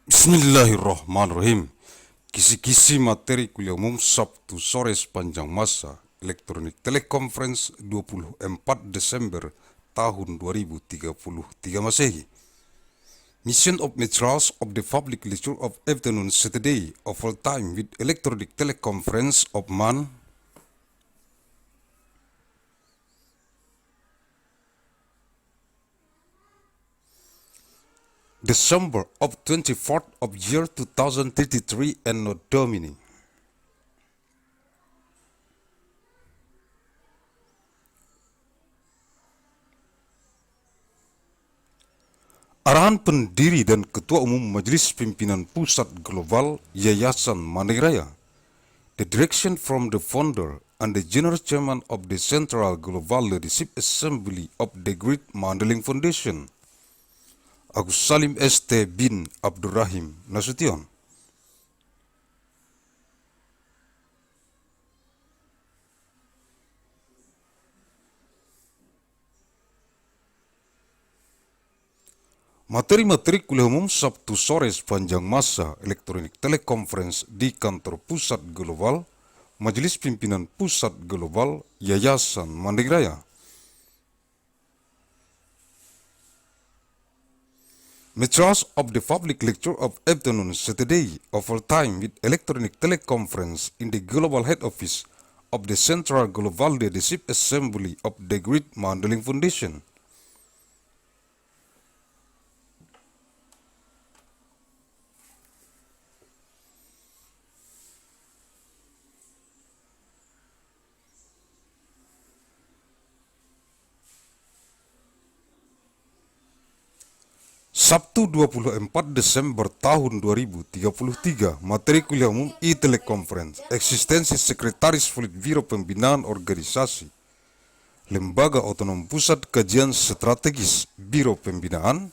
Bismillahirrahmanirrahim. Kisi-kisi materi kuliah umum Sabtu sore sepanjang masa elektronik teleconference 24 Desember tahun 2033 Masehi. Mission of materials of the public lecture of afternoon Saturday of all time with electronic teleconference of man December of 24th of year 2033 ANNO DOMINI. Arahan Pendiri dan Ketua Umum Majelis Pimpinan Pusat Global Yayasan Raya. The direction from the founder and the General Chairman of the Central Global Leadership Assembly of the Great Mandailing Foundation, Agussalim St. bin Abdur Rahim Nasution. Materi-materi kuliah umum Sabtu sore sepanjang masa elektronik teleconference di kantor Pusat Global, Majelis Pimpinan Pusat Global Yayasan Raya. Materials of the public lecture of afternoon Saturday of all time with electronic teleconference in the global head office of the Central Global Leadership Assembly of the Great Mandailing Foundation. Sabtu 24 Desember tahun 2033, materi kuliah umum e-teleconference, eksistensi Sekretaris Politbiro Pembinaan Organisasi, Lembaga Otonom Pusat Kajian Strategis, Biro Pembinaan,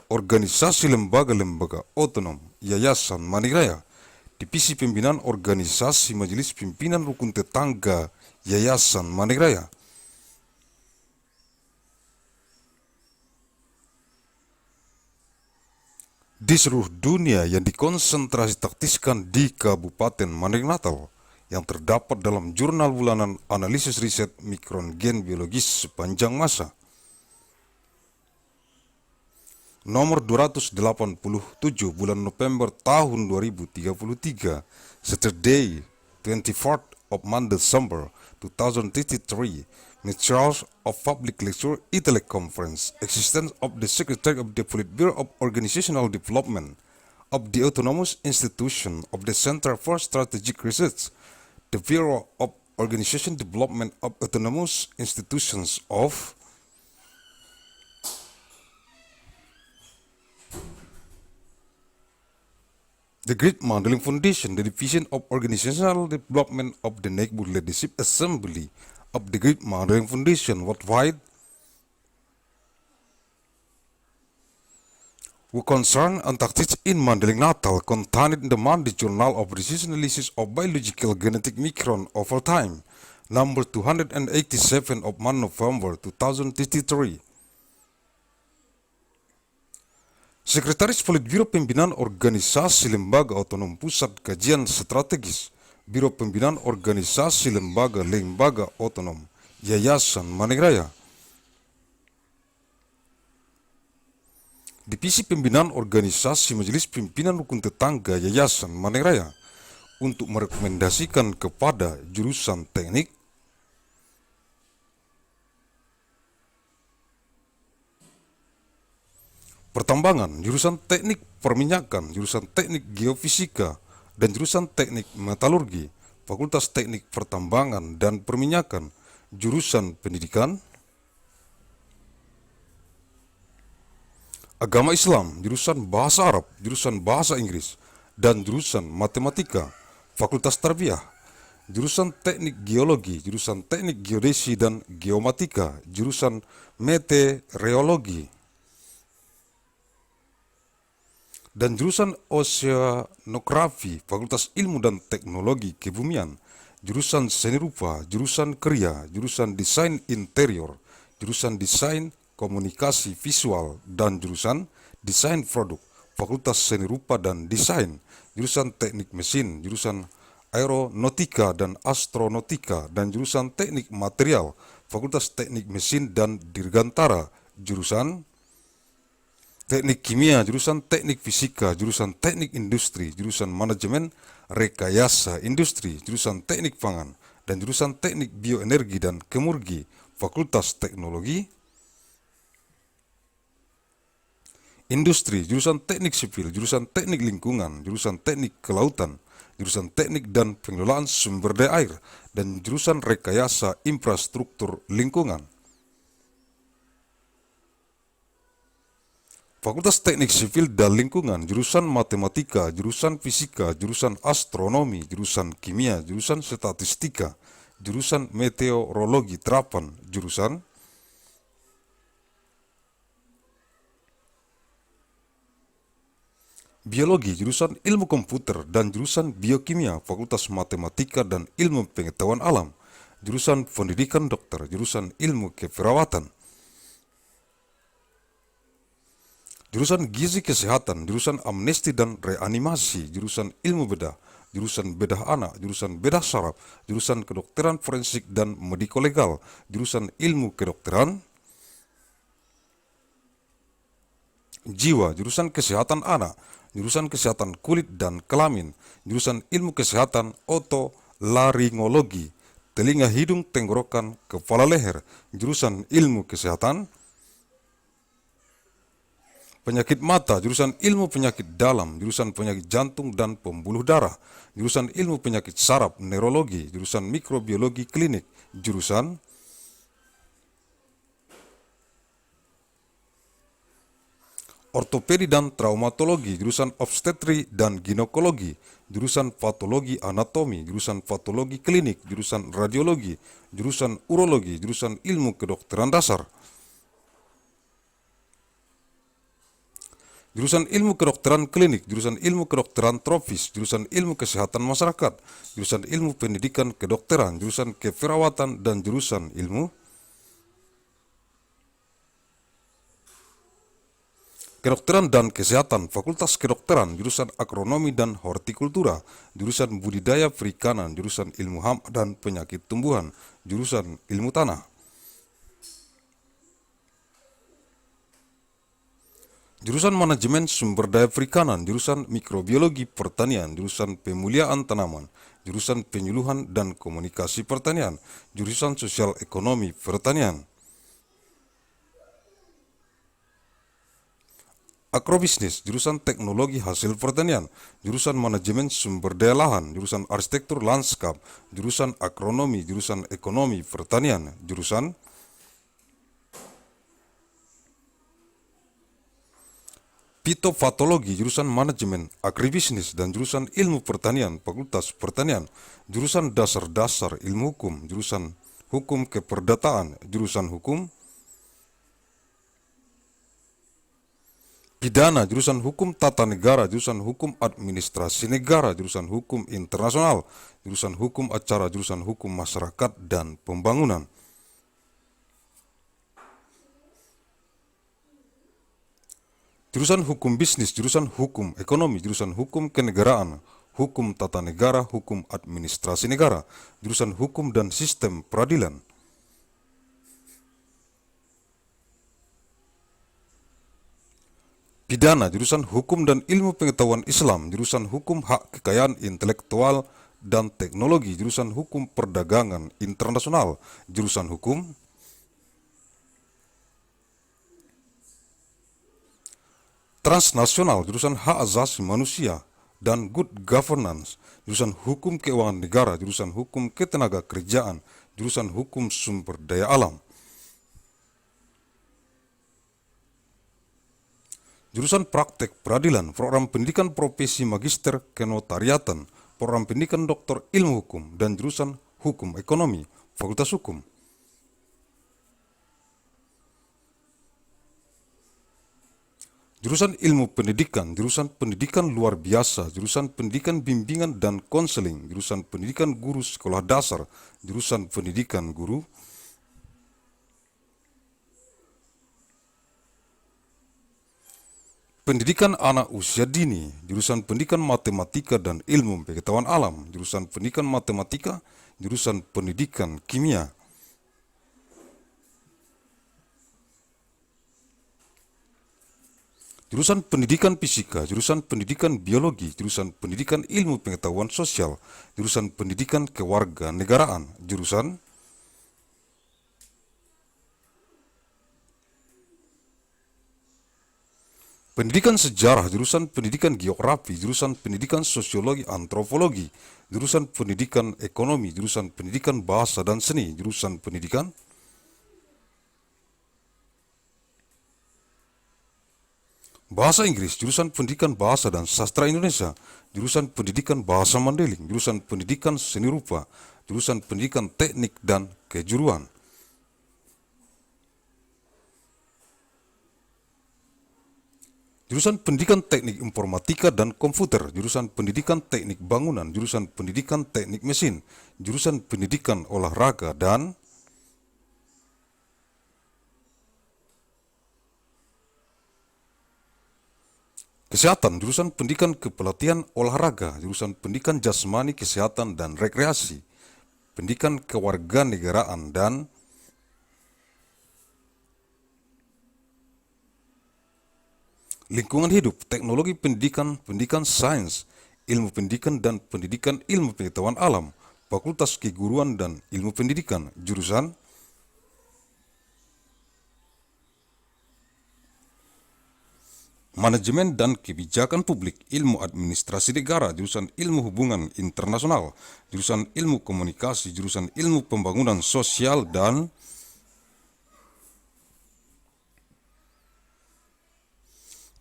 Organisasi Lembaga-Lembaga Otonom, Yayasan Raya, Divisi Pembinaan Organisasi Majelis Pimpinan Rukun Tetangga, Yayasan Raya. Di seluruh dunia yang dikonsentrasi taktiskan di Kabupaten Mandailing Natal yang terdapat dalam jurnal bulanan analisis riset mikron gen biologis sepanjang masa nomor 287 bulan November tahun 2033, Saturday 24th of December 2033, materials of public lecture e-teleconference, existence of the Secretary of the Politburo of Organizational Development of the Autonomous Institution of the Center for Strategic Research, the Bureau of Organization Development of Autonomous Institutions of the Great Mandailing Foundation, the Division of Organizational Development of the Neighborhood Leadership Assembly of the Great Mandailing Foundation worldwide, who concern and tactics in Mandailing Natal contained in the Monday Journal of Research Analysis of Biological Genetic Micron of all time, number 287 of November 2033. Sekretaris Politbiro Pembinaan Organisasi Lembaga Otonom Pusat Kajian Strategis, Biro Pembinaan Organisasi Lembaga Otonom, Yayasan Raya. Divisi Pembinaan Organisasi Majelis Pimpinan Rukun Tetangga Yayasan Raya untuk merekomendasikan kepada jurusan teknik, pertambangan, jurusan teknik perminyakan, jurusan teknik geofisika, dan jurusan teknik metalurgi, Fakultas Teknik Pertambangan dan Perminyakan, jurusan pendidikan, agama Islam, jurusan bahasa Arab, jurusan bahasa Inggris, dan jurusan matematika, Fakultas Tarbiyah, jurusan teknik geologi, jurusan teknik geodesi dan geomatika, jurusan meteorologi, dan jurusan oceanografi, Fakultas Ilmu dan Teknologi Kebumian, jurusan seni rupa, jurusan kriya, jurusan desain interior, jurusan desain komunikasi visual, dan jurusan desain produk, Fakultas Seni Rupa dan Desain, jurusan Teknik Mesin, jurusan Aeronautika dan Astronautika, dan jurusan Teknik Material, Fakultas Teknik Mesin dan Dirgantara, jurusan Teknik Kimia, jurusan Teknik Fisika, jurusan Teknik Industri, jurusan Manajemen Rekayasa Industri, jurusan Teknik Pangan, dan jurusan Teknik Bioenergi dan Kemurgi, Fakultas Teknologi Industri, jurusan Teknik Sipil, jurusan Teknik Lingkungan, jurusan Teknik Kelautan, jurusan Teknik dan Pengelolaan Sumber Daya Air, dan jurusan Rekayasa Infrastruktur Lingkungan. Fakultas Teknik Sipil dan Lingkungan, jurusan Matematika, jurusan Fisika, jurusan Astronomi, jurusan Kimia, jurusan Statistika, jurusan Meteorologi Terapan, jurusan Biologi, jurusan Ilmu Komputer, dan jurusan Biokimia, Fakultas Matematika dan Ilmu Pengetahuan Alam, jurusan Pendidikan Dokter, jurusan Ilmu Keperawatan, jurusan Gizi Kesehatan, jurusan Amnesti dan Reanimasi, jurusan Ilmu Bedah, jurusan Bedah Anak, jurusan Bedah Saraf, jurusan Kedokteran Forensik dan Mediko-Legal, jurusan Ilmu Kedokteran Jiwa, jurusan Kesehatan Anak, jurusan Kesehatan Kulit dan Kelamin, jurusan Ilmu Kesehatan Otolaringologi, Telinga Hidung Tenggorokan Kepala Leher, jurusan Ilmu Kesehatan Penyakit Mata, jurusan Ilmu Penyakit Dalam, jurusan Penyakit Jantung dan Pembuluh Darah, jurusan Ilmu Penyakit Saraf Neurologi, jurusan Mikrobiologi Klinik, jurusan Ortopedi dan Traumatologi, jurusan Obstetri dan Ginekologi, jurusan Patologi Anatomi, jurusan Patologi Klinik, jurusan Radiologi, jurusan Urologi, jurusan Ilmu Kedokteran Dasar, jurusan Ilmu Kedokteran Klinik, jurusan Ilmu Kedokteran Tropis, jurusan Ilmu Kesehatan Masyarakat, jurusan Ilmu Pendidikan Kedokteran, jurusan Keperawatan, dan jurusan Ilmu Kedokteran dan Kesehatan, Fakultas Kedokteran, jurusan Agronomi dan Hortikultura, jurusan Budidaya Perikanan, jurusan Ilmu Hama dan Penyakit Tumbuhan, jurusan Ilmu Tanah, jurusan Manajemen Sumber Daya Perikanan, jurusan Mikrobiologi Pertanian, jurusan Pemuliaan Tanaman, jurusan Penyuluhan dan Komunikasi Pertanian, jurusan Sosial Ekonomi Pertanian, Agrobisnis, jurusan Teknologi Hasil Pertanian, jurusan Manajemen Sumber Daya Lahan, jurusan Arsitektur Lanskap, jurusan Agronomi, jurusan Ekonomi Pertanian, jurusan Fitopatologi, jurusan Manajemen Agribisnis dan jurusan Ilmu Pertanian, Fakultas Pertanian, jurusan Dasar-Dasar Ilmu Hukum, jurusan Hukum Keperdataan, jurusan Hukum Pidana, jurusan Hukum Tata Negara, jurusan Hukum Administrasi Negara, jurusan Hukum Internasional, jurusan Hukum Acara, jurusan Hukum Masyarakat dan Pembangunan, jurusan Hukum Bisnis, jurusan Hukum Ekonomi, jurusan Hukum Kenegaraan, Hukum Tata Negara, Hukum Administrasi Negara, jurusan Hukum dan Sistem Peradilan, Pidana, jurusan Hukum dan Ilmu Pengetahuan Islam, jurusan Hukum Hak Kekayaan Intelektual dan Teknologi, jurusan Hukum Perdagangan Internasional, jurusan Hukum Transnasional, jurusan Hak Asasi Manusia dan Good Governance, jurusan Hukum Keuangan Negara, jurusan Hukum Ketenagakerjaan, jurusan Hukum Sumber Daya Alam, jurusan Praktek Peradilan, Program Pendidikan Profesi Magister Kenotariatan, Program Pendidikan Doktor Ilmu Hukum, dan jurusan Hukum Ekonomi, Fakultas Hukum. Jurusan Ilmu Pendidikan, jurusan Pendidikan Luar Biasa, jurusan Pendidikan Bimbingan dan Konseling, jurusan Pendidikan Guru Sekolah Dasar, jurusan Pendidikan Guru, Pendidikan anak usia dini, jurusan pendidikan matematika dan ilmu pengetahuan alam, jurusan pendidikan matematika, jurusan pendidikan kimia. Jurusan pendidikan fisika, jurusan pendidikan biologi, jurusan pendidikan ilmu pengetahuan sosial, jurusan pendidikan kewarganegaraan, jurusan pendidikan sejarah, jurusan pendidikan geografi, jurusan pendidikan sosiologi antropologi, jurusan pendidikan ekonomi, jurusan pendidikan bahasa dan seni, jurusan pendidikan bahasa Inggris, jurusan pendidikan bahasa dan sastra Indonesia, jurusan pendidikan bahasa Mandailing, jurusan pendidikan seni rupa, jurusan pendidikan teknik dan kejuruan. Jurusan pendidikan teknik informatika dan komputer, jurusan pendidikan teknik bangunan, jurusan pendidikan teknik mesin, jurusan pendidikan olahraga dan kesehatan, jurusan pendidikan kepelatihan olahraga, jurusan pendidikan jasmani, kesehatan dan rekreasi, pendidikan kewarganegaraan dan lingkungan hidup, teknologi pendidikan, pendidikan sains, ilmu pendidikan dan pendidikan ilmu pengetahuan alam, fakultas keguruan dan ilmu pendidikan, jurusan manajemen dan kebijakan publik, ilmu administrasi negara, jurusan ilmu hubungan internasional, jurusan ilmu komunikasi, jurusan ilmu pembangunan sosial dan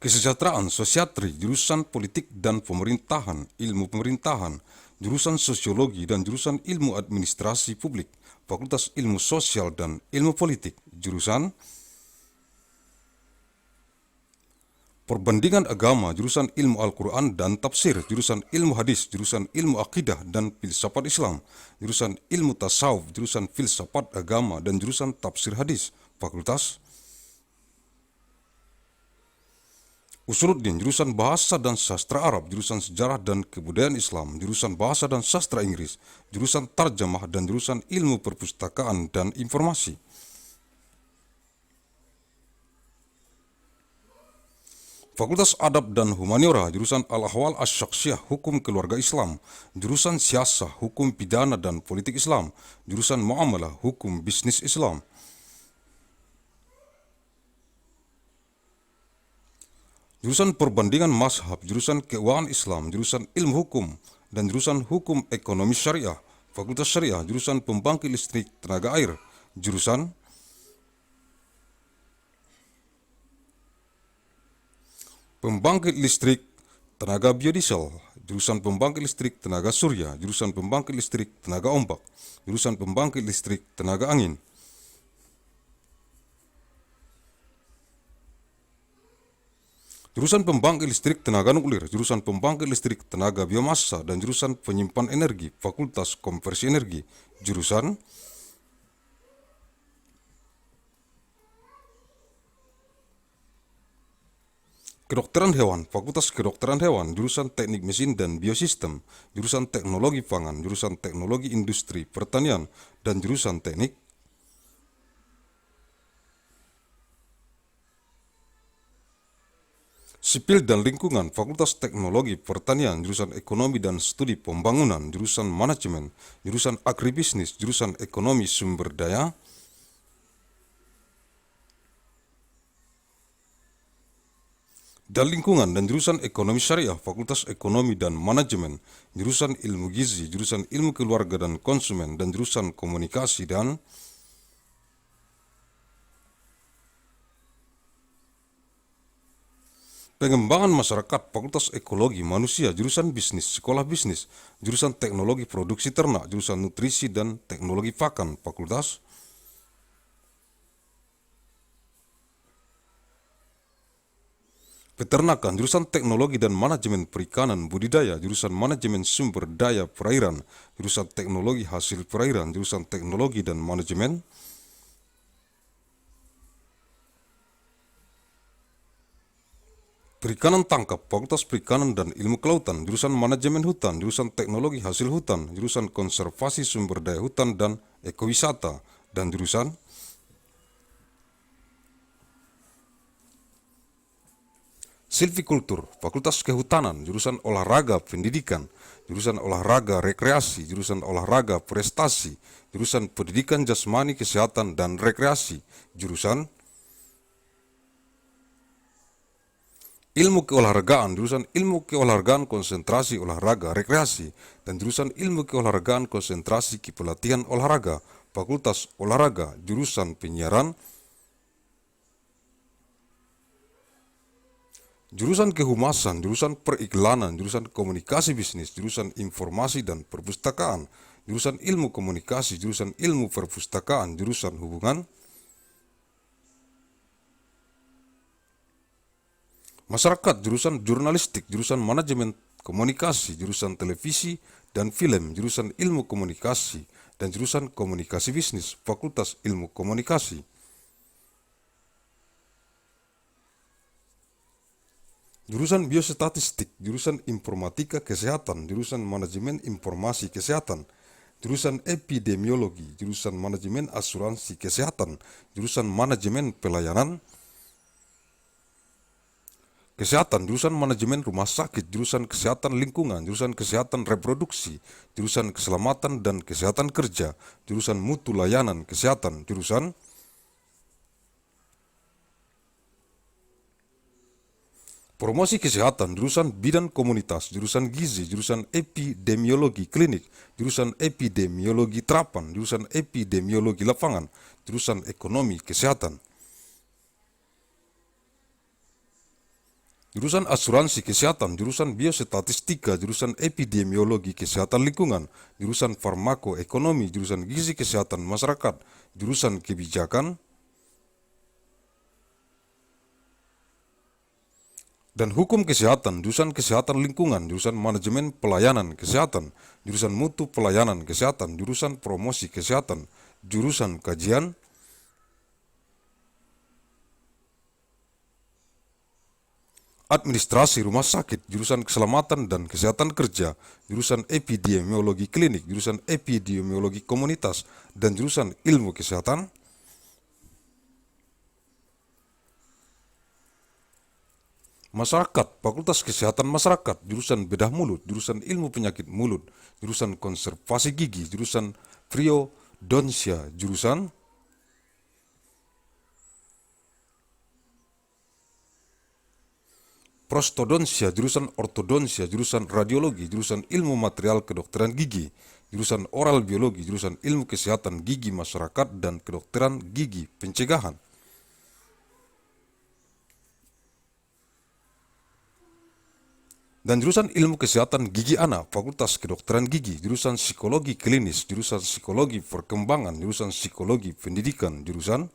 kesejahteraan sosiatri, jurusan politik dan pemerintahan, ilmu pemerintahan, jurusan sosiologi dan jurusan ilmu administrasi publik, fakultas ilmu sosial dan ilmu politik, jurusan perbandingan agama, jurusan ilmu Al-Quran dan tafsir, jurusan ilmu hadis, jurusan ilmu akidah dan filsafat Islam, jurusan ilmu tasawuf, jurusan filsafat agama dan jurusan tafsir hadis, fakultas Usuluddin, jurusan bahasa dan sastra Arab, jurusan sejarah dan kebudayaan Islam, jurusan bahasa dan sastra Inggris, jurusan tarjamah dan jurusan ilmu perpustakaan dan informasi. Fakultas Adab dan Humaniora, jurusan Al-Ahwal Asy-Syakhsiyah, Hukum Keluarga Islam, jurusan Siasah, Hukum Pidana dan Politik Islam, jurusan Muamalah, Hukum Bisnis Islam. Jurusan Perbandingan Mazhab, jurusan Keuangan Islam, jurusan Ilmu Hukum, dan jurusan Hukum Ekonomi Syariah, Fakultas Syariah, jurusan Pembangkit Listrik Tenaga Air, jurusan Pembangkit Listrik Tenaga Biodiesel, jurusan Pembangkit Listrik Tenaga Surya, jurusan Pembangkit Listrik Tenaga Ombak, jurusan Pembangkit Listrik Tenaga Angin. Jurusan Pembangkit Listrik Tenaga Nuklir, jurusan Pembangkit Listrik Tenaga Biomasa, dan jurusan Penyimpan Energi, Fakultas Konversi Energi, jurusan Kedokteran Hewan, Fakultas Kedokteran Hewan, jurusan Teknik Mesin dan Biosistem, jurusan Teknologi Pangan, jurusan Teknologi Industri Pertanian, dan jurusan Teknik Sipil dan Lingkungan, Fakultas Teknologi Pertanian, jurusan Ekonomi dan Studi Pembangunan, jurusan Manajemen, jurusan Agribisnis, jurusan Ekonomi Sumber Daya, dan Lingkungan, dan jurusan Ekonomi Syariah, Fakultas Ekonomi dan Manajemen, jurusan Ilmu Gizi, jurusan Ilmu Keluarga dan Konsumen, dan jurusan Komunikasi dan Pengembangan Masyarakat, Fakultas Ekologi Manusia, jurusan Bisnis, Sekolah Bisnis, jurusan Teknologi Produksi Ternak, jurusan Nutrisi dan Teknologi Pakan, Fakultas Peternakan, jurusan Teknologi dan Manajemen Perikanan Budidaya, jurusan Manajemen Sumber Daya Perairan, jurusan Teknologi Hasil Perairan, jurusan Teknologi dan Manajemen Perikanan tangkap, Fakultas Perikanan dan Ilmu Kelautan, jurusan Manajemen Hutan, jurusan Teknologi Hasil Hutan, jurusan Konservasi Sumber Daya Hutan dan Ekowisata, dan jurusan Silvikultur, Fakultas Kehutanan, jurusan Olahraga Pendidikan, jurusan Olahraga Rekreasi, jurusan Olahraga Prestasi, jurusan Pendidikan Jasmani Kesehatan dan Rekreasi, jurusan Ilmu Keolahragaan, jurusan Ilmu Keolahragaan Konsentrasi Olahraga Rekreasi, dan jurusan Ilmu Keolahragaan Konsentrasi Kepelatihan Olahraga, Fakultas Olahraga, jurusan Penyiaran, jurusan Kehumasan, jurusan Periklanan, jurusan Komunikasi Bisnis, jurusan Informasi dan Perpustakaan, jurusan Ilmu Komunikasi, jurusan Ilmu Perpustakaan, jurusan Hubungan Masyarakat, jurusan Jurnalistik, jurusan Manajemen Komunikasi, jurusan Televisi dan Film, jurusan Ilmu Komunikasi, dan jurusan Komunikasi Bisnis, Fakultas Ilmu Komunikasi. Jurusan Biostatistik, jurusan Informatika Kesehatan, jurusan Manajemen Informasi Kesehatan, jurusan Epidemiologi, jurusan Manajemen Asuransi Kesehatan, jurusan Manajemen Pelayanan Kesehatan, jurusan Manajemen Rumah Sakit, jurusan Kesehatan Lingkungan, jurusan Kesehatan Reproduksi, jurusan Keselamatan dan Kesehatan Kerja, jurusan Mutu Layanan Kesehatan, jurusan Promosi Kesehatan, jurusan Bidan Komunitas, jurusan Gizi, jurusan Epidemiologi Klinik, jurusan Epidemiologi Terapan, jurusan Epidemiologi Lapangan, jurusan Ekonomi Kesehatan. Jurusan Asuransi Kesehatan, jurusan Biostatistika, jurusan Epidemiologi Kesehatan Lingkungan, jurusan Farmakoekonomi, jurusan Gizi Kesehatan Masyarakat, jurusan Kebijakan dan Hukum Kesehatan, jurusan Kesehatan Lingkungan, jurusan Manajemen Pelayanan Kesehatan, jurusan Mutu Pelayanan Kesehatan, jurusan Promosi Kesehatan, jurusan Kajian Administrasi Rumah Sakit, jurusan Keselamatan dan Kesehatan Kerja, jurusan Epidemiologi Klinik, jurusan Epidemiologi Komunitas, dan jurusan Ilmu Kesehatan Masyarakat, Fakultas Kesehatan Masyarakat, jurusan Bedah Mulut, jurusan Ilmu Penyakit Mulut, jurusan Konservasi Gigi, jurusan Priodontia, jurusan Prostodontia, jurusan Ortodontia, jurusan Radiologi, jurusan Ilmu Material Kedokteran Gigi, jurusan Oral Biologi, jurusan Ilmu Kesehatan Gigi Masyarakat dan Kedokteran Gigi Pencegahan. Dan jurusan Ilmu Kesehatan Gigi Anak, Fakultas Kedokteran Gigi, jurusan Psikologi Klinis, jurusan Psikologi Perkembangan, jurusan Psikologi Pendidikan, jurusan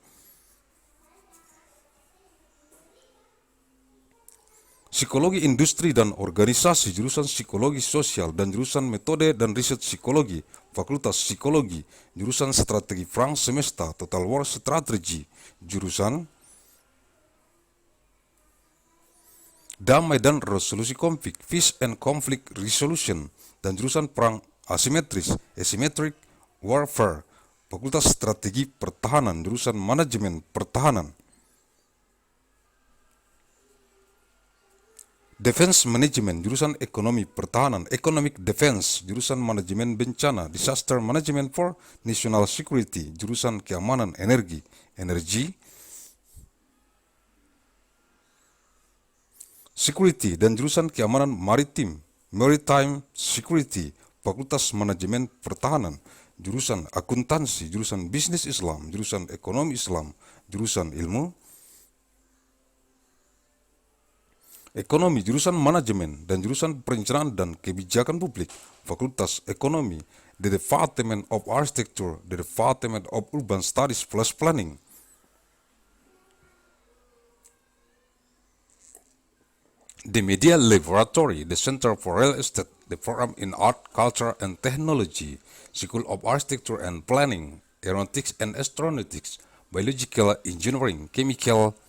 Psikologi Industri dan Organisasi, jurusan Psikologi Sosial, dan jurusan Metode dan Riset Psikologi, Fakultas Psikologi, jurusan Strategi Perang Semesta, Total War Strategy, jurusan Damai dan Resolusi Konflik, Peace and Conflict Resolution, dan jurusan Perang Asimetris, Asymmetric Warfare, Fakultas Strategi Pertahanan, jurusan Manajemen Pertahanan. Defense Management, jurusan Ekonomi Pertahanan, Economic Defense, jurusan Manajemen Bencana, Disaster Management for National Security, jurusan Keamanan Energi, Energy Security, dan jurusan Keamanan Maritim, Maritime Security, Fakultas Manajemen Pertahanan, jurusan Akuntansi, jurusan Bisnis Islam, jurusan Ekonomi Islam, jurusan Ilmu Ekonomi, jurusan Manajemen, dan jurusan Perencanaan dan Kebijakan Publik, Fakultas Ekonomi, the Department of Architecture, the Department of Urban Studies plus Planning. The Media Laboratory, the Center for Real Estate, the Program in Art, Culture, and Technology, School of Architecture and Planning, Aeronautics and Astronautics, Biological Engineering, Chemical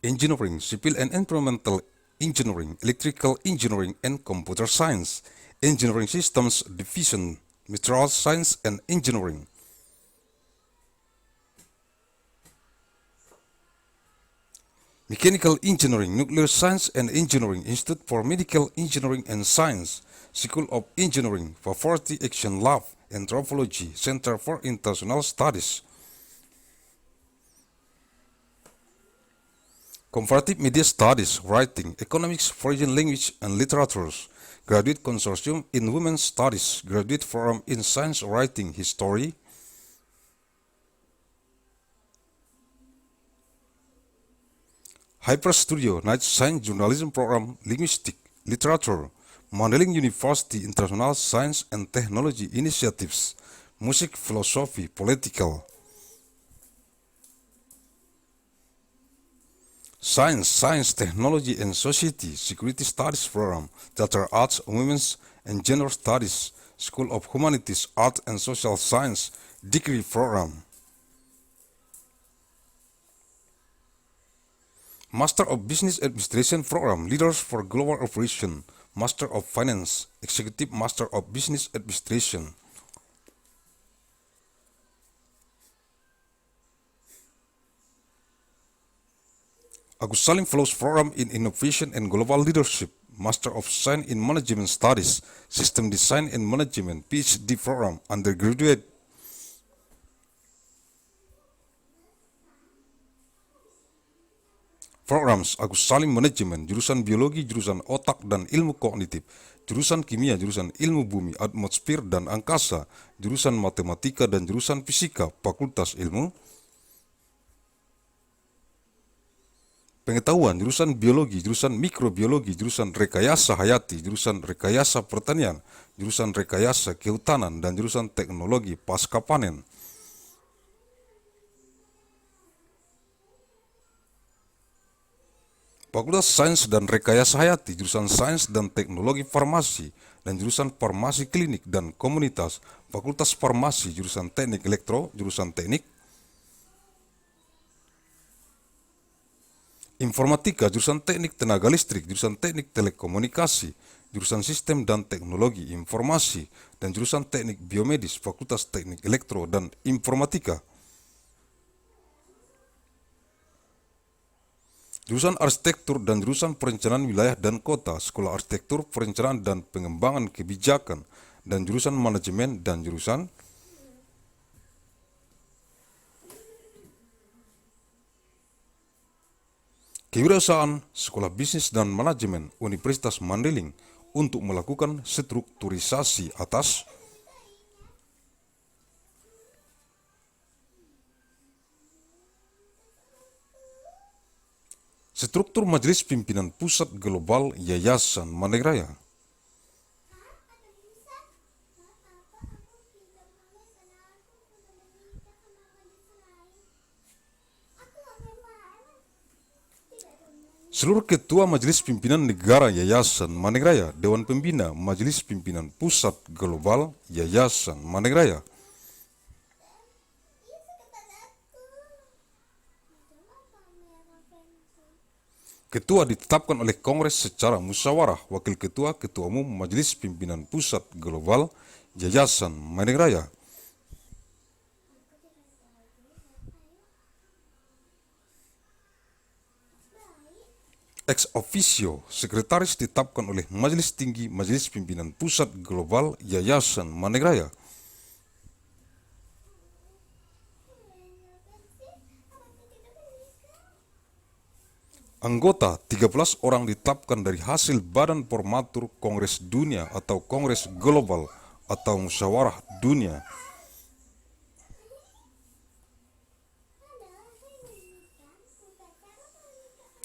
engineering, civil and environmental engineering, electrical engineering and computer science, engineering systems division, material science and engineering. Mechanical Engineering, Nuclear Science and Engineering, Institute for Medical Engineering and Science, School of Engineering, Poverty Action Lab, Anthropology, Center for International Studies. Comparative Media Studies, Writing, Economics, Foreign Language and Literatures, Graduate Consortium in Women's Studies, Graduate Forum in Science Writing History, Hyper Studio, Night Science Journalism Program, Linguistic, Literature, Mandailing University International Science and Technology Initiatives, Music, Philosophy, Political, Science, Technology and Society, Security Studies Program, Theater Arts, Women's and Gender Studies, School of Humanities, Art and Social Science, Degree Program, Master of Business Administration Program, Leaders for Global Operation, Master of Finance, Executive Master of Business Administration. Agussalim Fellows Program in Innovation and Global Leadership, Master of Science in Management Studies, System Design and Management, PhD Program, Undergraduate. Programs Agussalim Manajemen, jurusan Biologi, jurusan Otak dan Ilmu Kognitif, jurusan Kimia, jurusan Ilmu Bumi, Atmosfer dan Angkasa, jurusan Matematika dan jurusan Fisika, Fakultas Ilmu Pengetahuan, jurusan Biologi, jurusan Mikrobiologi, jurusan Rekayasa Hayati, jurusan Rekayasa Pertanian, jurusan Rekayasa Kehutanan, dan jurusan Teknologi Pasca Panen. Fakultas Sains dan Rekayasa Hayati, jurusan Sains dan Teknologi Farmasi, dan jurusan Farmasi Klinik dan Komunitas, Fakultas Farmasi, jurusan Teknik Elektro, jurusan Teknik Informatika, jurusan Teknik Tenaga Listrik, jurusan Teknik Telekomunikasi, jurusan Sistem dan Teknologi Informasi, dan jurusan Teknik Biomedis, Fakultas Teknik Elektro dan Informatika. Jurusan Arsitektur dan jurusan Perencanaan Wilayah dan Kota, Sekolah Arsitektur, Perencanaan dan Pengembangan Kebijakan, dan jurusan Manajemen dan jurusan Kewirausahaan, Sekolah Bisnis dan Manajemen, Universitas Mandailing untuk melakukan strukturisasi atas struktur Majelis Pimpinan Pusat Global Yayasan Raya. Seluruh Ketua Majelis Pimpinan Negara Yayasan Raya, Dewan Pembina Majelis Pimpinan Pusat Global Yayasan Raya. Ketua ditetapkan oleh Kongres secara musyawarah, Wakil Ketua, Ketua Umum Majelis Pimpinan Pusat Global Yayasan Raya. Ex officio, Sekretaris ditetapkan oleh Majelis Tinggi Majelis Pimpinan Pusat Global Yayasan Raya. Anggota 13 orang ditetapkan dari hasil Badan Formatur Kongres Dunia atau Kongres Global atau Musyawarah Dunia.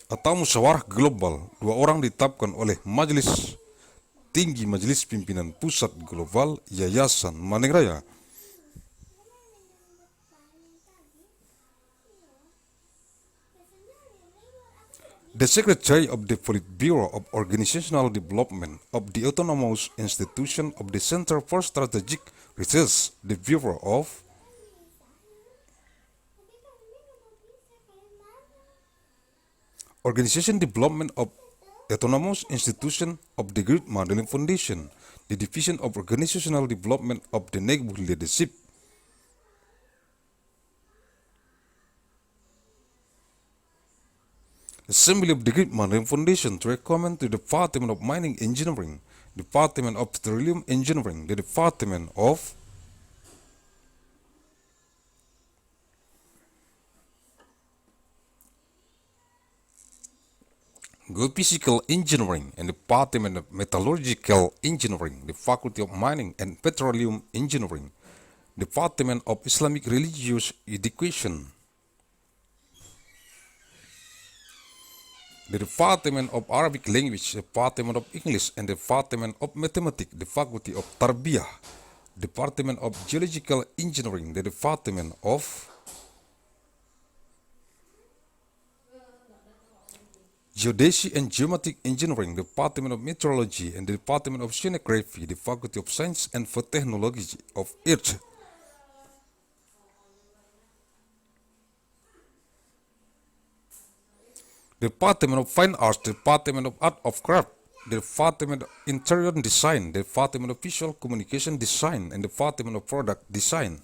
Atau Musyawarah Global, 2 orang ditetapkan oleh Majelis Tinggi Majelis Pimpinan Pusat Global Yayasan Raya. The Secretary of the Politburo of Organizational Development of the Autonomous Institution of the Center for Strategic Research, the Bureau of Organization development of autonomous institution of the Great Mandailing Foundation, the division of organizational development of the neighborhood leadership. Assembly of the Great Mandailing Foundation to recommend to the Department of Mining Engineering, Department of Petroleum Engineering, the Department of Geophysical Engineering and Department of Metallurgical Engineering, the Faculty of Mining and Petroleum Engineering, Department of Islamic Religious Education, the Department of Arabic Language, Department of English and Department of Mathematics, the Faculty of Tarbiyah, Department of Geological Engineering, the Department of Geodesy and Geometric Engineering, the Department of Meteorology and the Department of Oceanography, the Faculty of Science and for Technology of Earth. The Department of Fine Arts, the Department of Art of Craft, the Department of Interior Design, the Department of Visual Communication Design, and the Department of Product Design.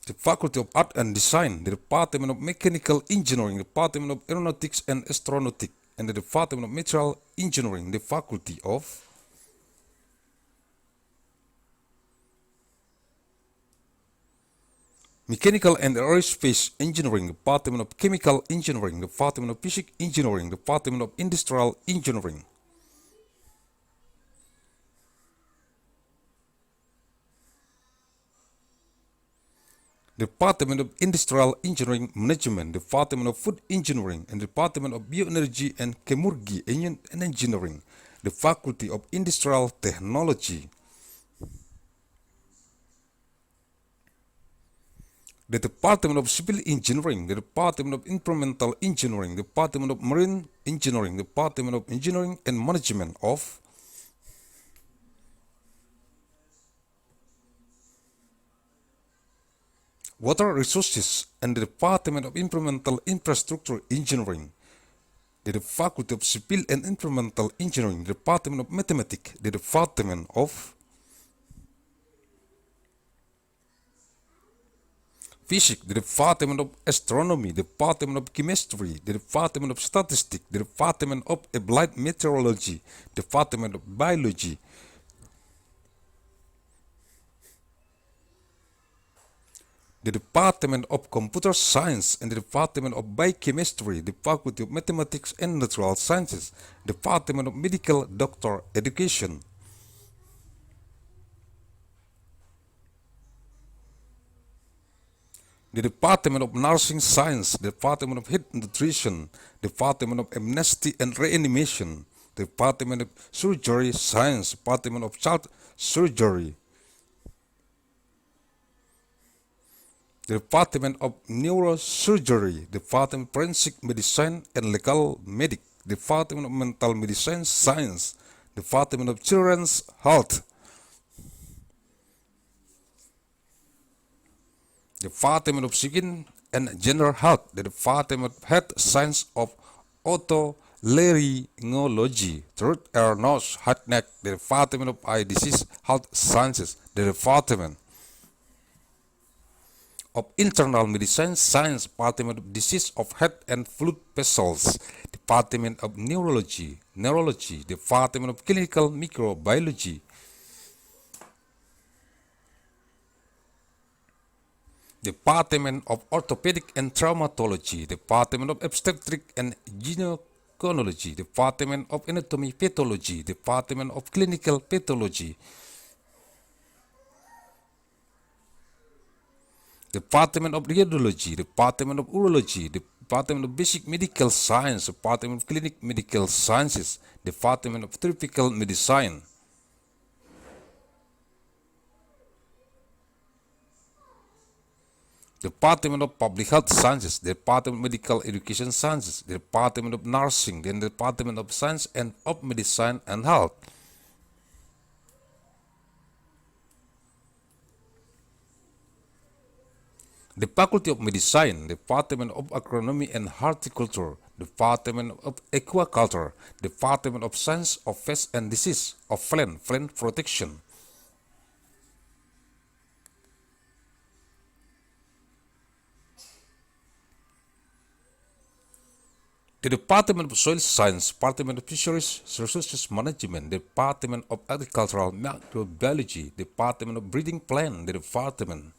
The Faculty of Art and Design, the Department of Mechanical Engineering, the Department of Aeronautics and Astronautics, and the Department of Material Engineering, the Faculty of Mechanical and Aerospace Engineering, the Department of Chemical Engineering, the Department of Physics Engineering, the Department of Industrial Engineering. The Department of Industrial Engineering Management, the Department of Food Engineering, and the Department of Bioenergy and Chemurgy Engineering, the Faculty of Industrial Technology. The Department of Civil Engineering, the Department of Environmental Engineering, the Department of Marine Engineering, the Department of Engineering and Management of Water Resources, and the Department of Environmental Infrastructure Engineering, the Faculty of Civil and Environmental Engineering, the Department of Mathematics, the Department of Physics, the Department of Astronomy, the Department of Chemistry, the Department of Statistics, the Department of Applied Meteorology, the Department of Biology, the Department of Computer Science, and the Department of Biochemistry, the Faculty of Mathematics and Natural Sciences, Department of Medical Doctor Education, the Department of Nursing Science, the Department of Health Nutrition, the Department of Amnesty and Reanimation, the Department of Surgery Science, Department of Child Surgery, the Department of Neurosurgery, the Department of Forensic Medicine and Legal Medic, the Department of Mental Medicine Science, the Department of Children's Health, the Department of Skin and Gender Health, the Department of Health Science of Otolaryngology, Throat, Ear, Nose, Head, Neck, the Department of Eye Disease Health Sciences, the Department of Internal Medicine Science, Department of Disease of Head and Blood Vessels, Department of Neurology, Department of Clinical Microbiology, Department of Orthopedic and Traumatology, Department of Obstetric and Gynecology, Department of Anatomy Pathology, Department of Clinical Pathology, Department of Radiology, Department of Urology, Department of Basic Medical Science, Department of Clinic Medical Sciences, Department of Tropical Medicine, Department of Public Health Sciences, the Department of Medical Education Sciences, the Department of Nursing, the Department of Science and of Medicine and Health, the Faculty of Medicine, Department of Agronomy and Horticulture, Department of Aquaculture, Department of Science of Pest and Disease, of Plant Protection. The Department of Soil Science, Department of Fisheries Resources Management, Department of Agricultural Microbiology, Department of Breeding Plant, the Department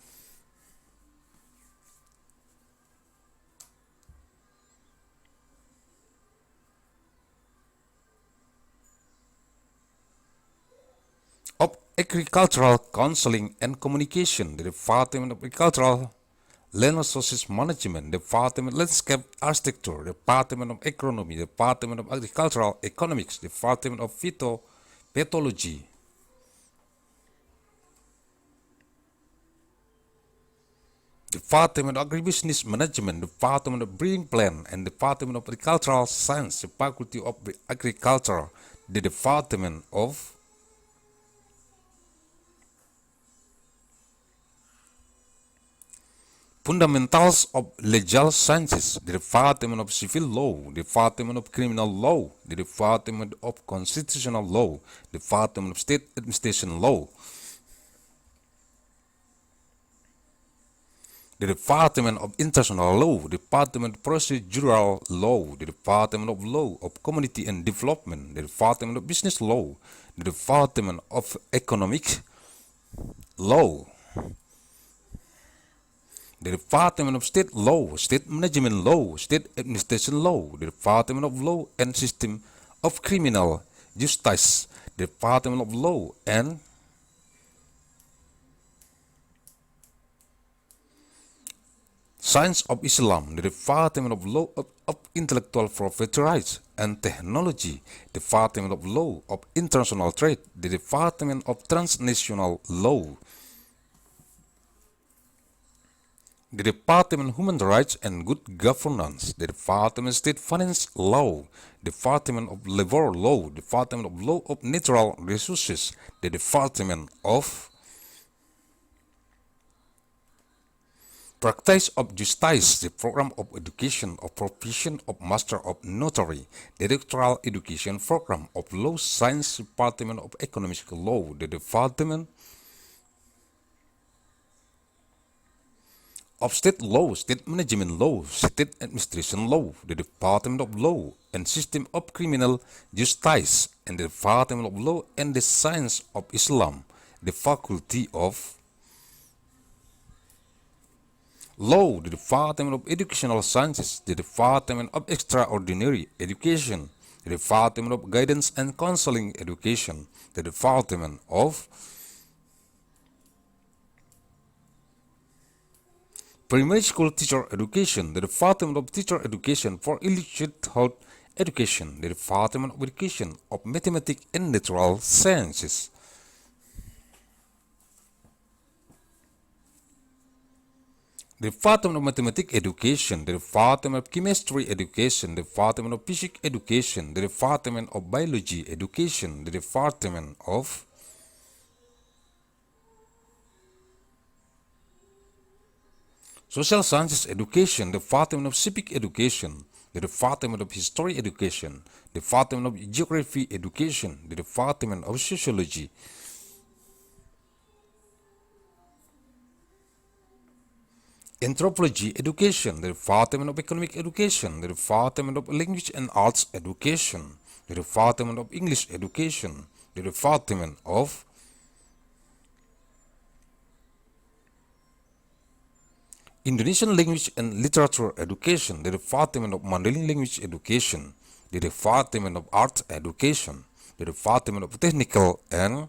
of Agricultural Counseling and Communication, the Department of Agricultural Land Resources Management, Department of Landscape Architecture, Department of Agronomy, Department of Agricultural Economics, Department of Phytopathology, Department of Agribusiness Management, Department of Breeding Plant, and Department of Agricultural Science, the Faculty of Agriculture, the Department of Fundamentals of Legal Sciences, the Department of Civil Law, Department of Criminal Law, the Department of Constitutional Law, Department of State Administration Law, the Department of International Law, Department of Procedural Law, the Department of Law of Community and Development, the Department of Business Law, the Department of Economic Law, the Department of State Law, State Management Law, State Administration Law, the Department of Law and System of Criminal Justice, the Department of Law and Science of Islam, the Department of Law of Intellectual Property Rights and Technology, the Department of Law of International Trade, the Department of Transnational Law, the Department of Human Rights and Good Governance, the Department of State Finance Law, Department of Labor Law, Department of Law of Natural Resources, the Department of Practice of Justice, the Program of Education of Profession of Master of Notary, the Doctoral Education Program of Law Science, Department of Economic Law, the Department of State Law, State Management Law, State Administration Law, the Department of Law and System of Criminal Justice, and the Department of Law and the Science of Islam, the Faculty of Law, the Department of Educational Sciences, the Department of Extraordinary Education, the Department of Guidance and Counseling Education, the Department of Primary School Teacher Education, the Department of Teacher Education for Illiterate Health Education, the Department of Education of Mathematics and Natural Sciences, the Department of Mathematics Education, the Department of Chemistry Education, the Department of Physics Education, the Department of Biology Education, the Department of Social Sciences Education, the Department of Civic Education, the Department of History Education, the Department of Geography Education, the Department of Sociology, Anthropology Education, the Department of Economic Education, the Department of Language and Arts Education, the Department of English Education, the Department of Indonesian Language and Literature Education, the Department of Mandailing Language Education, the Department of Art Education, the Department of Technical and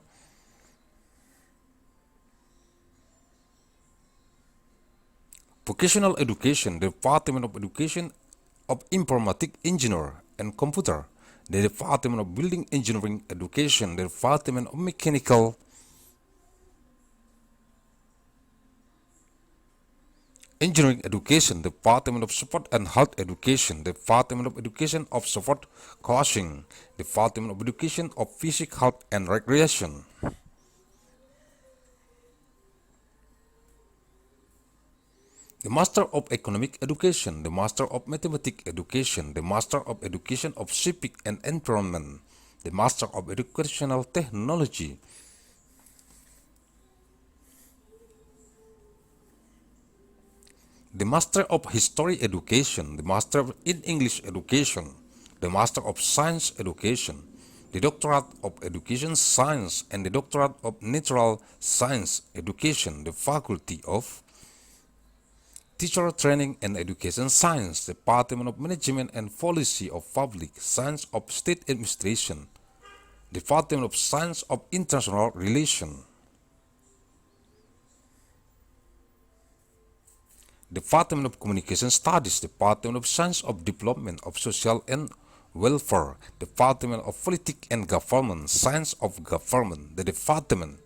Vocational Education, the Department of Education of Informatic Engineer and Computer, the Department of Building Engineering Education, the Department of Mechanical Engineering Education, the Department of Sport and Health Education, the Department of Education of Sport Coaching, the Department of Education of Physical Health and Recreation, the Master of Economic Education, the Master of Mathematics Education, the Master of Education of Civic and Environment, the Master of Educational Technology, the Master of History Education, the Master in English Education, the Master of Science Education, the Doctorate of Education Science, and the Doctorate of Natural Science Education, the Faculty of Teacher Training and Education Science, Department of Management and Policy of Public Science of State Administration, Department of Science of International Relations, Department of Communication Studies, Department of Science of Development of Social and Welfare, Department of Politics and Government, Science of Government, the Department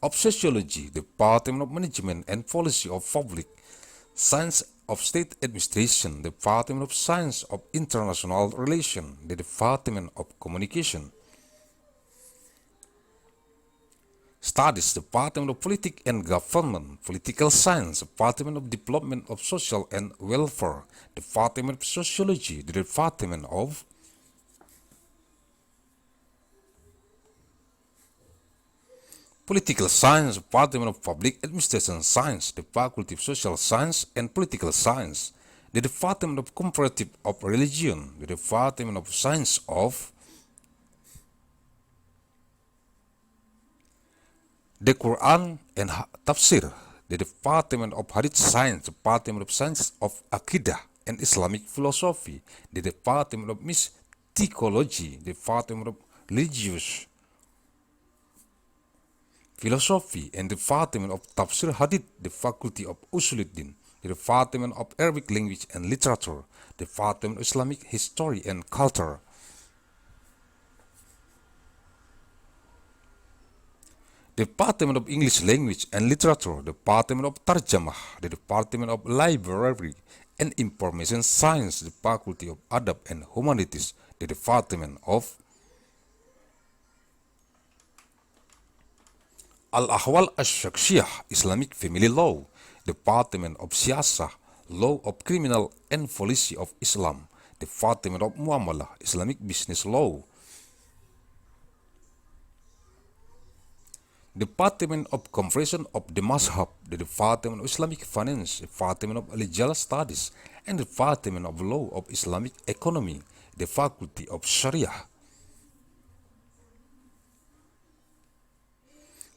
of Sociology, Department of Management and Policy of Public Science of State Administration, Department of Science of International Relations, the Department of Communication Studies, Department of Politics and Government, Political Science, Department of Development of Social and Welfare, Department of Sociology, the Department of Political Science, Department of Public Administration Science, the Faculty of Social Science and Political Science, the Department of Comparative of Religion, the Department of Science of the Quran and Tafsir, the Department of Hadith Science, Department of Science of Aqidah and Islamic Philosophy, the Department of Mysticology, the Department of Religious Philosophy, and the Department of Tafsir Hadith, the Faculty of Usuluddin, the Department of Arabic Language and Literature, the Department of Islamic History and Culture, Department of English Language and Literature, Department of Tarjamah, the Department of Library and Information Science, the Faculty of Adab and Humanities, the Department of Al-Ahwal Ash-Shakshiyah, Islamic Family Law, Department of Siyasah, Law of Criminal and Policy of Islam, Department of Muamalah, Islamic Business Law, Department of Conversion of the Mazhab, the Department of Islamic Finance, Department of Legal Studies, and the Department of Law of Islamic Economy, the Faculty of Sharia,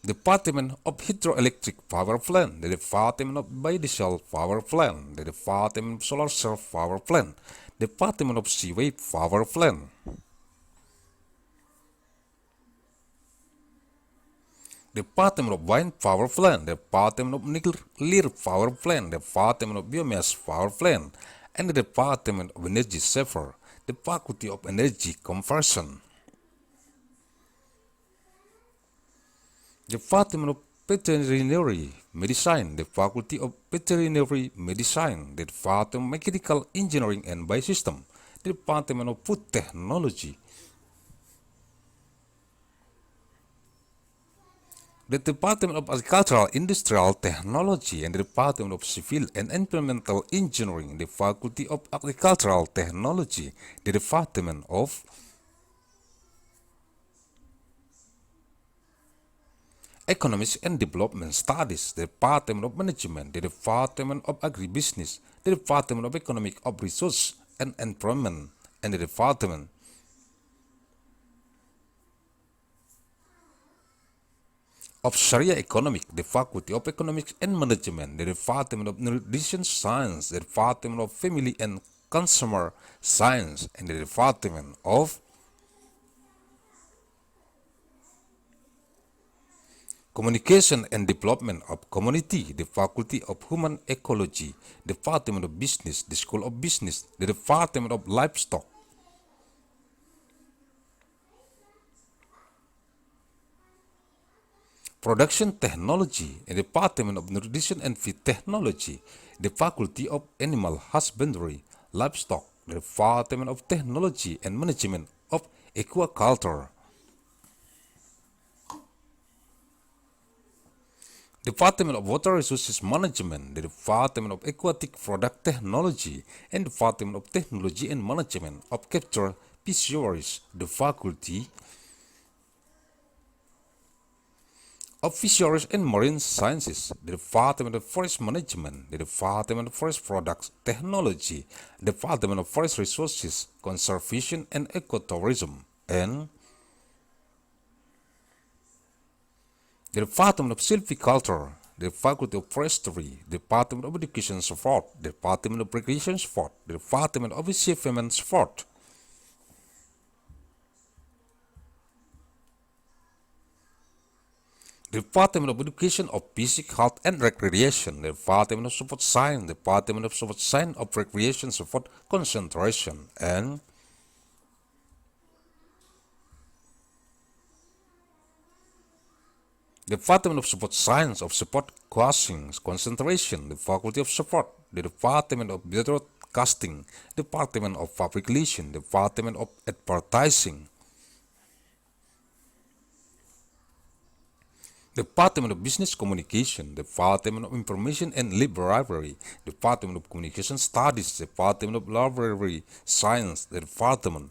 Department of Hydroelectric Power Plant, the Department of Biodiesel Power Plant, the Department of Solar Cell Power Plant, Department of Seaway Power Plant, Department of Wind Power Plant, Department of Nuclear Power Plant, Department of Biomass Power Plant, and the Department of Energy Saver, the Faculty of Energy Conversion, Department of Veterinary Medicine, the Faculty of Veterinary Medicine, the Department of Mechanical Engineering and Biosystem, the Department of Food Technology, the Department of Agricultural Industrial Technology, and the Department of Civil and Environmental Engineering, the Faculty of Agricultural Technology, the Department of Economics and Development Studies, the Department of Management, the Department of Agribusiness, the Department of Economic of Resource and Environment, and the Department of Sharia Economic, the Faculty of Economics and Management, the Department of Nutrition Science, the Department of Family and Consumer Science, and the Department of Communication and Development of Community, the Faculty of Human Ecology, the Department of Business, the School of Business, the Department of Livestock, Production Technology, the Department of Nutrition and Feed Technology, the Faculty of Animal Husbandry, Livestock, the Department of Technology and Management of Aquaculture, Department of Water Resources Management, the Department of Aquatic Product Technology, and Department of Technology and Management of Capture Fisheries, the Faculty of Fisheries and Marine Sciences, the Department of Forest Management, the Department of Forest Products Technology, the Department of Forest Resources, Conservation and Ecotourism, and the Department of Silviculture, the Faculty of Forestry, the Department of Education Support, the Department of Recreation Support, the Department of Achievement Support, the Department of Education of Basic Health and Recreation, the Department of Support Science, the Department of Support Science of Recreation Support Concentration, and the Department of Support Science of Support Causing Concentration, the Faculty of Support, the Department of Broadcasting, Department of Public Relations, Department of Advertising, Department of Business Communication, Department of Information and Library, Department of Communication Studies, Department of Library Science, the Department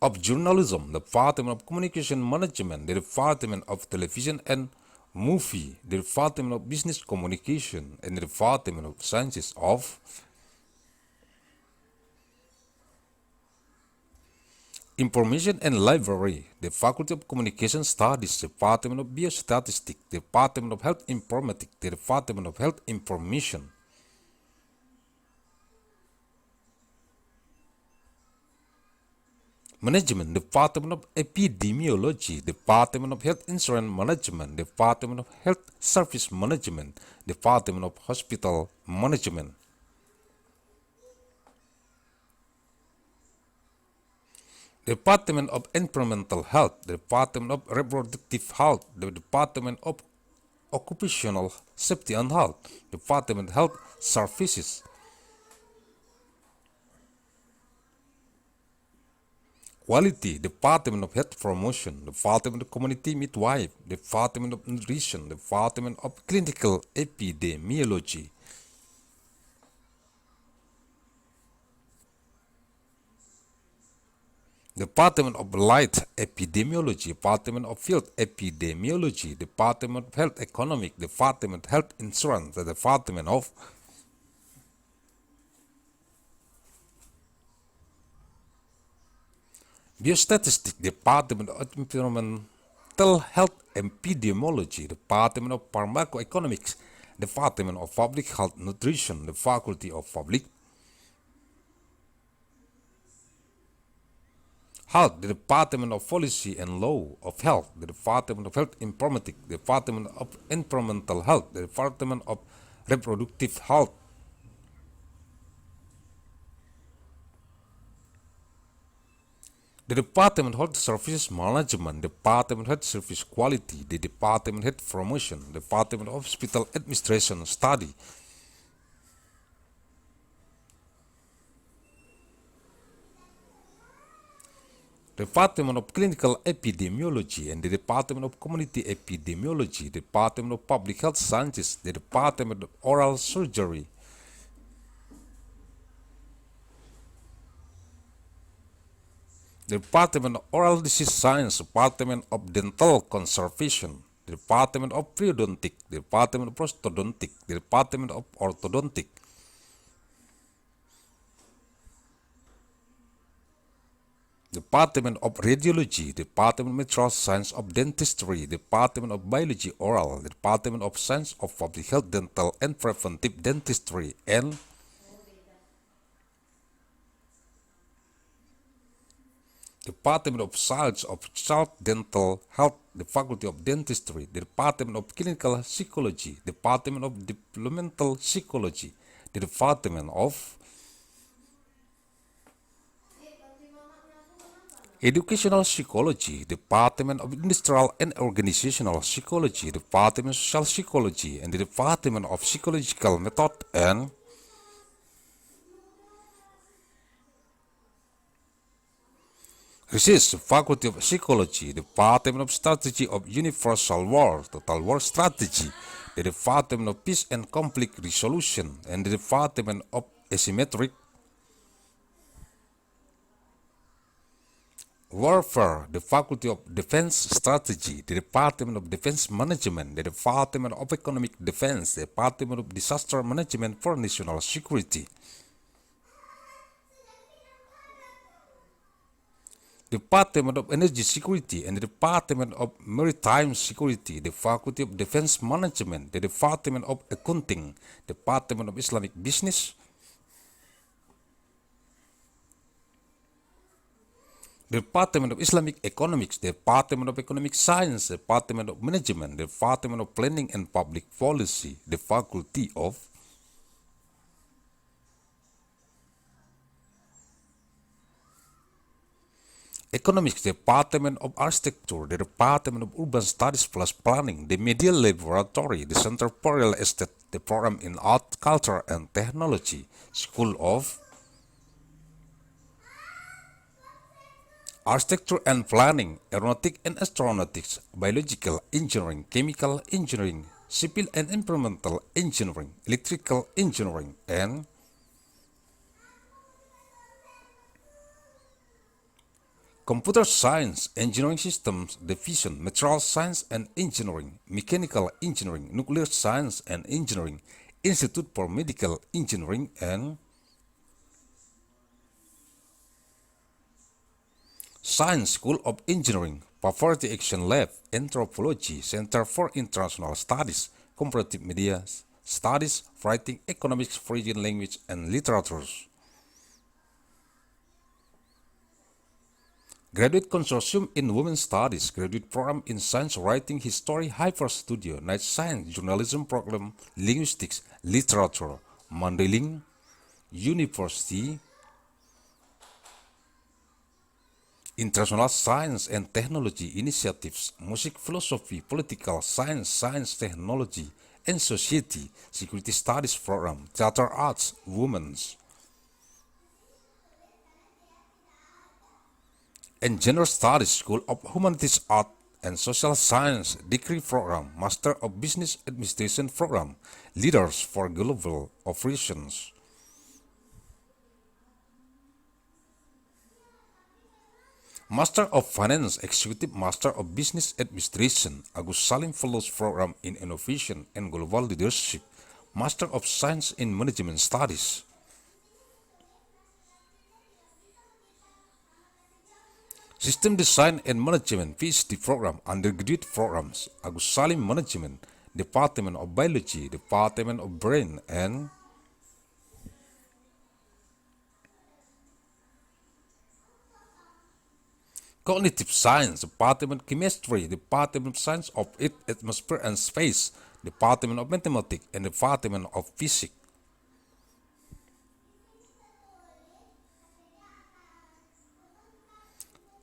of Journalism, the Department of Communication Management, the Department of Television and Movie, the Department of Business Communication, and the Department of Sciences of Information and Library, the Faculty of Communication Studies, the Department of Biostatistics, the Department of Health Informatics, the Department of Health Information, Management, Department of Epidemiology, Department of Health Insurance Management, Department of Health Service Management, Department of Hospital Management, Department of Environmental Health, the Department of Reproductive Health, the Department of Occupational Safety and Health, Department of Health Services, Quality, Department of Health Promotion, Department of Community Midwife, Department of Nutrition, Department of Clinical Epidemiology, Department of Light Epidemiology, Department of Field Epidemiology, Department of Health Economic, Department of Health Insurance, the Department of Biostatistics, Department of Environmental Health Epidemiology, Department of Pharmacoeconomics, Department of Public Health Nutrition, the Faculty of Public Health, the Department of Policy and Law of Health, the Department of Health Informatics, the Department of Environmental Health, the Department of Reproductive Health, the Department of Health Services Management, Department of Health Service Quality, the Department of Health Promotion, Department of Hospital Administration Study, Department of Clinical Epidemiology, and the Department of Community Epidemiology, Department of Public Health Sciences, the Department of Oral Surgery, the Department of Oral Disease Science, Department of Dental Conservation, the Department of Periodontic, the Department of Prosthodontic, the Department of Orthodontic, Department of Radiology, Department of Material Science of Dentistry, Department of Biology Oral, the Department of Science of Public Health Dental and Preventive Dentistry, and Department of Science of Child Dental Health, the Faculty of Dentistry, the Department of Clinical Psychology, Department of Developmental Psychology, the Department of Educational Psychology, Department of Industrial and Organizational Psychology, Department of Social Psychology, and the Department of Psychological Method, and Research, Faculty of Psychology, Department of Strategy of Universal War, Total War Strategy, the Department of Peace and Conflict Resolution, and the Department of Asymmetric Warfare, the Faculty of Defense Strategy, the Department of Defense Management, the Department of Economic Defense, the Department of Disaster Management for National Security, Department of Energy Security, and the Department of Maritime Security, the Faculty of Defense Management, the Department of Accounting, Department of Islamic Business, Department of Islamic Economics, Department of Economic Science, Department of Management, Department of Planning and Public Policy, the Faculty of Economics, Department of Architecture, the Department of Urban Studies plus Planning, the Media Laboratory, the Center for Real Estate, the Program in Art, Culture and Technology, School of Architecture and Planning, Aeronautic and Astronautics, Biological Engineering, Chemical Engineering, Civil and Environmental Engineering, Electrical Engineering, and Computer Science, Engineering Systems Division, Material Science and Engineering, Mechanical Engineering, Nuclear Science and Engineering, Institute for Medical Engineering, and Science School of Engineering, Poverty Action Lab, Anthropology, Center for International Studies, Comparative Media Studies, Writing, Economics, Foreign Language and Literatures. Graduate Consortium in Women's Studies, Graduate Program in Science Writing, History, Hyper Studio, Night Science, Journalism Program, Linguistics, Literature, Mandailing University, International Science and Technology Initiatives, Music, Philosophy, Political Science, Science, Technology and Society, Security Studies Program, Theater Arts, Women's and Gender Studies, School of Humanities, Art and Social Science, Degree Program, Master of Business Administration Program, Leaders for Global Operations. Master of Finance, Executive Master of Business Administration, Agussalim Fellows Program in Innovation and Global Leadership, Master of Science in Management Studies. System Design and Management, PhD Program, Undergraduate Programs, Agussalim Management, Department of Biology, Department of Brain and Cognitive Science, Department of Chemistry, Department of Science of Earth, Atmosphere and Space, Department of Mathematics and Department of Physics.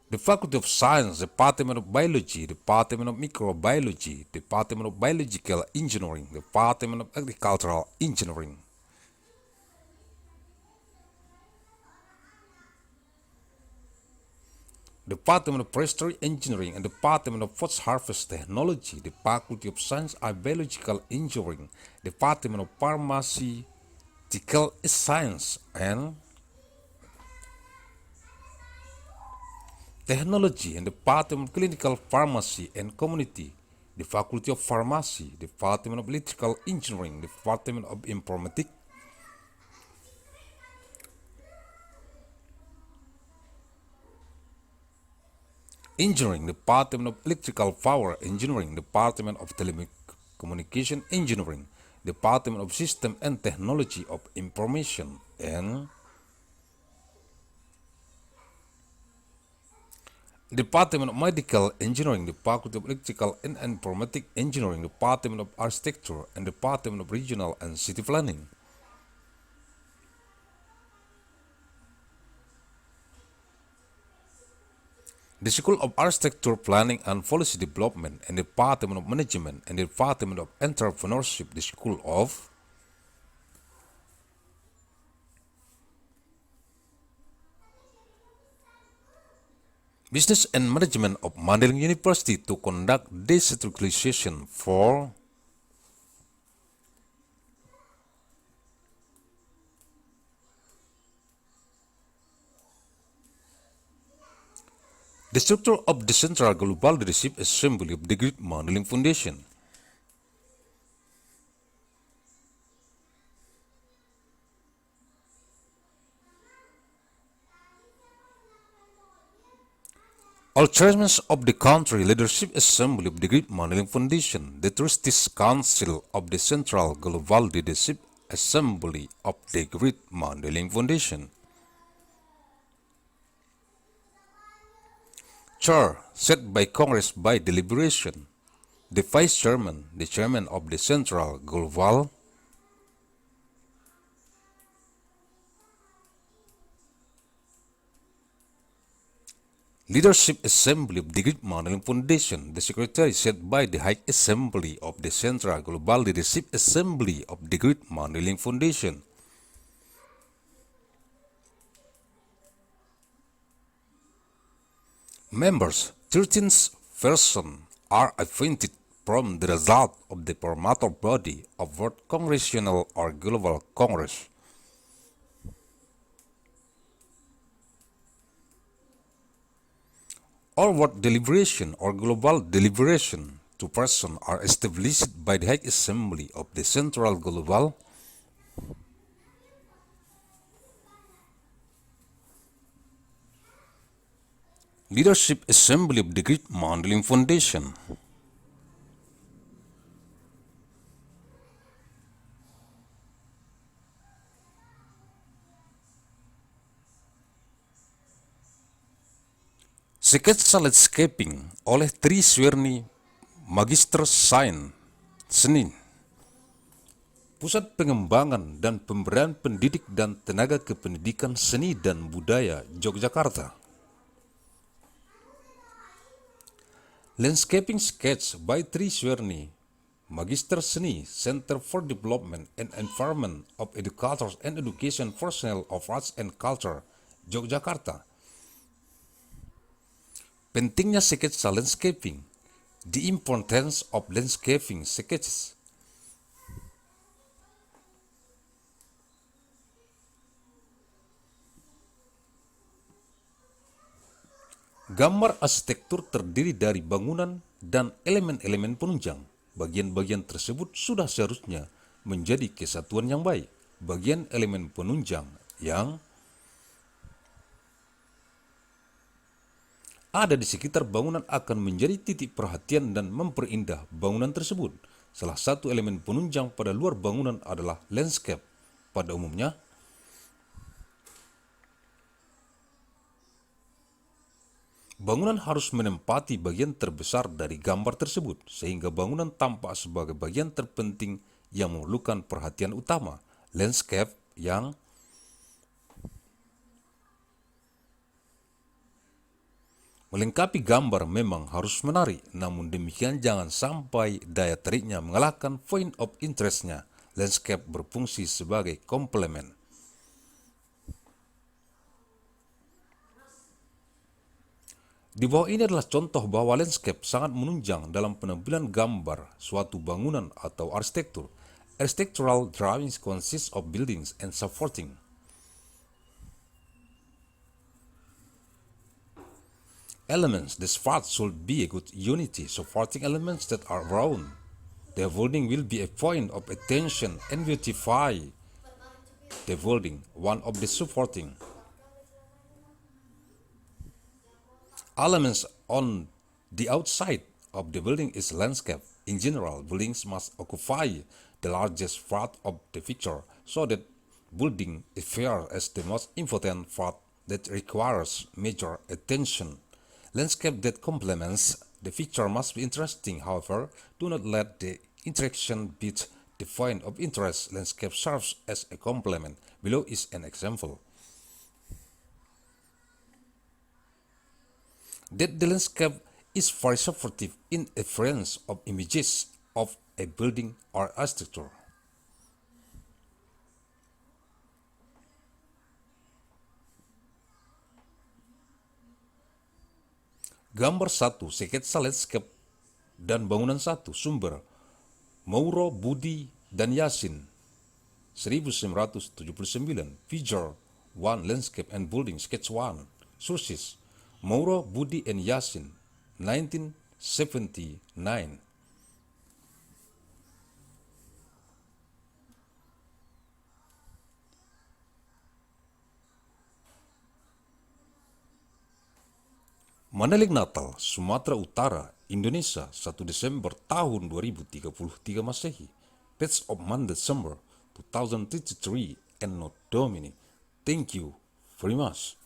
The Faculty of Science, Department of Biology, Department of Microbiology, Department of Biological Engineering, Department of Agricultural Engineering. Department of Forestry Engineering and Department of Post-Harvest Technology, the Faculty of Science and Biological Engineering, Department of Pharmaceutical Science and Technology, and Department of Clinical Pharmacy and Community, the Faculty of Pharmacy, Department of Electrical Engineering, Department of Informatics, Engineering, Department of Electrical Power Engineering, Department of Telecommunication Engineering, Department of System and Technology of Information, and Department of Medical Engineering, Department of Electrical and Informatic Engineering, Department of Architecture, and Department of Regional and City Planning. The School of Architecture, Planning and Policy Development, and the Department of Management, and the Department of Entrepreneurship, the School of Business and Management of Mandailing University to conduct decentralization for the structure of the Central Global Leadership Assembly of the Great Mandailing Foundation. All chairmen of the Country Leadership Assembly of the Great Mandailing Foundation, the Trustees Council of the Central Global Leadership Assembly of the Great Mandailing Foundation. Chair set by Congress by deliberation. The Vice Chairman, the Chairman of the Central Global Leadership Assembly of the Great Mandailing Foundation, the Secretary set by the High Assembly of the Central Global Leadership Assembly of the Great Mandailing Foundation. Members, 13 persons are appointed from the result of the promoter body of World Congressional or Global Congress. All world deliberation or global deliberation, 2 persons are established by the High Assembly of the Central Global Leadership Assembly of the Great Mandailing Foundation. Sketsa landscaping oleh Tri Suwerni Magister Sains Senin. Pusat Pengembangan dan Pemberdayaan Pendidik dan Tenaga Kependidikan Seni dan Budaya Yogyakarta. Landscaping sketch by Tri Suwerni Magister Seni Center for Development and Environment of Educators and Education Personnel of Arts and Culture Yogyakarta. Pentingnya sketsa landscaping, the importance of landscaping sketches. Gambar arsitektur terdiri dari bangunan dan elemen-elemen penunjang. Bagian-bagian tersebut sudah seharusnya menjadi kesatuan yang baik. Bagian elemen penunjang yang ada di sekitar bangunan akan menjadi titik perhatian dan memperindah bangunan tersebut. Salah satu elemen penunjang pada luar bangunan adalah landscape. Pada umumnya, bangunan harus menempati bagian terbesar dari gambar tersebut, sehingga bangunan tampak sebagai bagian terpenting yang memerlukan perhatian utama. Landscape yang melengkapi gambar memang harus menarik, namun demikian jangan sampai daya tariknya mengalahkan point of interest-nya. Landscape berfungsi sebagai komplemen. Di bawah ini adalah contoh bahwa landscape sangat menunjang dalam penampilan gambar suatu bangunan atau arsitektur. Architectural drawings consist of buildings and supporting elements. This part should be a good unity. Supporting elements that are round. The building will be a point of attention and beautify the building. One of the supporting elements on the outside of the building is landscape. In general, buildings must occupy the largest part of the picture, so that building appears as the most important part that requires major attention. Landscape that complements the picture must be interesting. However, do not let the interaction beat the point of interest. Landscape serves as a complement. Below is an example. That the landscape is very supportive in appearance of images of a building or architecture. Gambar 1, sketsa landscape dan bangunan 1, sumber Mauro, Budi, dan Yasin 1979. Figure 1, landscape and building, sketch 1. Sources Mauro, Budi, and Yasin 1979. Mandailing Natal, Sumatera Utara, Indonesia, 1 Desember tahun 2033 Masehi. Page of December 2033, ANNO Domini. Thank you very much.